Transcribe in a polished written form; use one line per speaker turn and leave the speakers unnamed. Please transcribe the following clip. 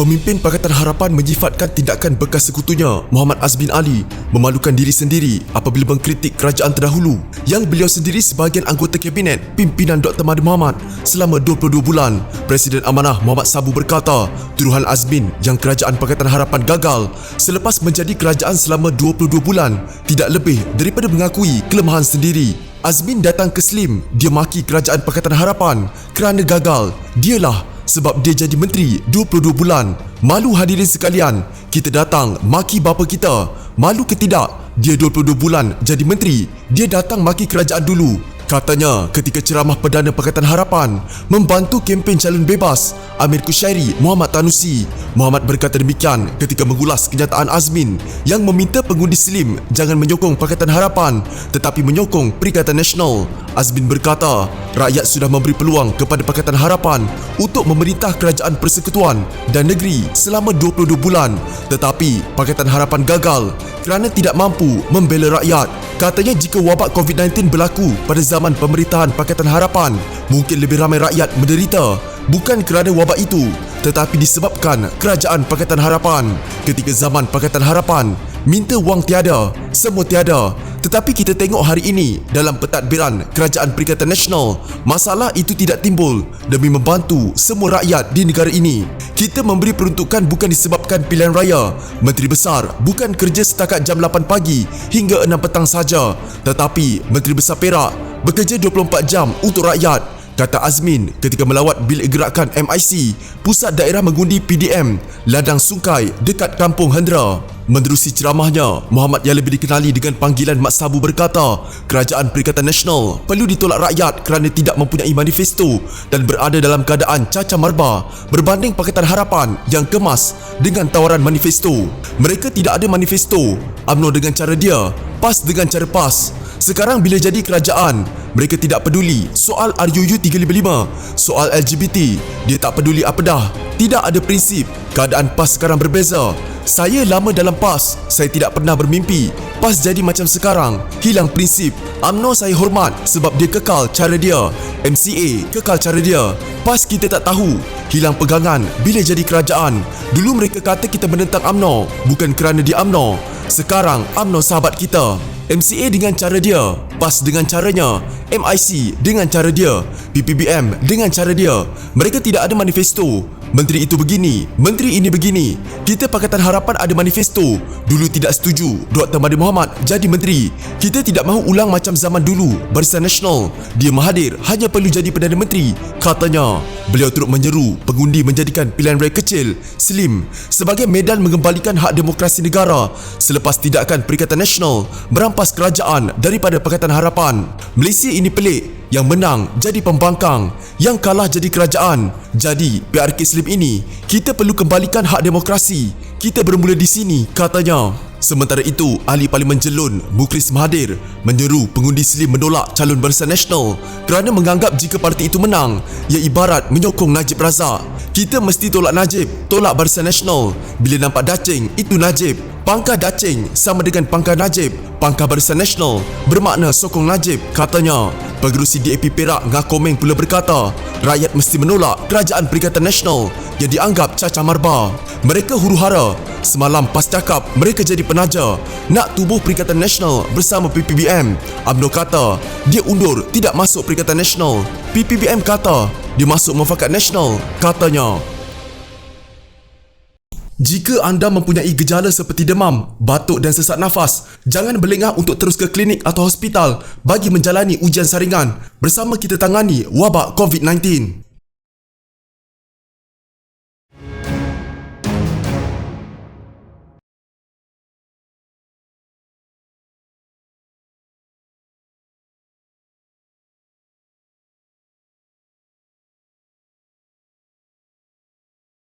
Pemimpin Pakatan Harapan menyifatkan tindakan bekas sekutunya Muhammad Azmin Ali memalukan diri sendiri apabila mengkritik kerajaan terdahulu yang beliau sendiri sebahagian anggota kabinet pimpinan Dr. Mahathir Mohamad selama 22 bulan. Presiden Amanah Muhammad Sabu berkata, tuduhan Azmin yang kerajaan Pakatan Harapan gagal selepas menjadi kerajaan selama 22 bulan tidak lebih daripada mengakui kelemahan sendiri. Azmin datang ke Slim, dia maki kerajaan Pakatan Harapan kerana gagal. Dialah sebab dia jadi menteri 22 bulan. Malu hadirin sekalian, kita datang maki bapa kita. Malu ke tidak? Dia 22 bulan jadi menteri, dia datang maki kerajaan dulu. Katanya ketika ceramah Perdana Pakatan Harapan membantu kempen calon bebas Amir Kushairi Muhammad Tanusi. Muhammad berkata demikian ketika mengulas kenyataan Azmin yang meminta pengundi Slim jangan menyokong Pakatan Harapan tetapi menyokong Perikatan Nasional. Azmin berkata, rakyat sudah memberi peluang kepada Pakatan Harapan untuk memerintah kerajaan persekutuan dan negeri selama 22 bulan tetapi Pakatan Harapan gagal kerana tidak mampu membela rakyat. Katanya jika wabak COVID-19 berlaku pada zaman pemerintahan Pakatan Harapan, mungkin lebih ramai rakyat menderita bukan kerana wabak itu tetapi disebabkan kerajaan Pakatan Harapan. Ketika zaman Pakatan Harapan, minta wang tiada, semua tiada. Tetapi kita tengok hari ini dalam pentadbiran Kerajaan Perikatan Nasional, masalah itu tidak timbul demi membantu semua rakyat di negara ini. Kita memberi peruntukan bukan disebabkan pilihan raya. Menteri Besar bukan kerja setakat jam 8 pagi hingga 6 petang saja, tetapi Menteri Besar Perak bekerja 24 jam untuk rakyat, kata Azmin ketika melawat bilik gerakan MIC, Pusat Daerah Mengundi PDM, Ladang Sungkai dekat Kampung Hendra. Menerusi ceramahnya, Muhammad yang lebih dikenali dengan panggilan Mat Sabu berkata, kerajaan Perikatan Nasional perlu ditolak rakyat kerana tidak mempunyai manifesto dan berada dalam keadaan cacar marba berbanding Pakatan Harapan yang kemas dengan tawaran manifesto. Mereka tidak ada manifesto, UMNO dengan cara dia, PAS dengan cara PAS. Sekarang bila jadi kerajaan, mereka tidak peduli soal RUU 355, soal LGBT, dia tak peduli apa dah. Tidak ada prinsip. Keadaan PAS sekarang berbeza. Saya lama dalam PAS, saya tidak pernah bermimpi PAS jadi macam sekarang, hilang prinsip. UMNO saya hormat sebab dia kekal cara dia, MCA kekal cara dia. PAS kita tak tahu, hilang pegangan bila jadi kerajaan. Dulu mereka kata kita menentang UMNO bukan kerana dia UMNO. Sekarang UMNO sahabat kita. MCA dengan cara dia, PAS dengan caranya, MIC dengan cara dia, PPBM dengan cara dia. Mereka tidak ada manifesto. Menteri itu begini, menteri ini begini. Kita Pakatan Harapan ada manifesto. Dulu tidak setuju Dr. Mahathir Mohamad jadi menteri. Kita tidak mahu ulang macam zaman dulu Barisan Nasional. Dia Mahathir hanya perlu jadi Perdana Menteri, katanya. Beliau turut menyeru pengundi menjadikan pilihan raya kecil, Slim, sebagai medan mengembalikan hak demokrasi negara selepas tindakan Perikatan Nasional merampas kerajaan daripada Pakatan Harapan. Malaysia ini pelik. Yang menang jadi pembangkang, yang kalah jadi kerajaan. Jadi PRK Slim ini, kita perlu kembalikan hak demokrasi. Kita bermula di sini, katanya. Sementara itu, Ahli Parlimen Jelun Mukhlis Mahathir menyeru pengundi Slim menolak calon Barisan Nasional kerana menganggap jika parti itu menang, ia ibarat menyokong Najib Razak. Kita mesti tolak Najib, tolak Barisan Nasional. Bila nampak dacing, itu Najib. Pangkah dacing sama dengan pangkah Najib. Pangkah Barisan Nasional bermakna sokong Najib, katanya. Pengerusi DAP Perak Ngakomeng pula berkata, rakyat mesti menolak kerajaan Perikatan Nasional yang dianggap cacar marba. Mereka huru-hara. Semalam PAS cakap mereka jadi penaja nak tubuh Perikatan Nasional bersama PPBM. UMNO kata dia undur tidak masuk Perikatan Nasional. PPBM kata dia masuk Mufakat Nasional, katanya. Jika anda mempunyai gejala seperti demam, batuk dan sesak nafas, jangan berlengah untuk terus ke klinik atau hospital bagi menjalani ujian saringan. Bersama kita tangani wabak COVID-19.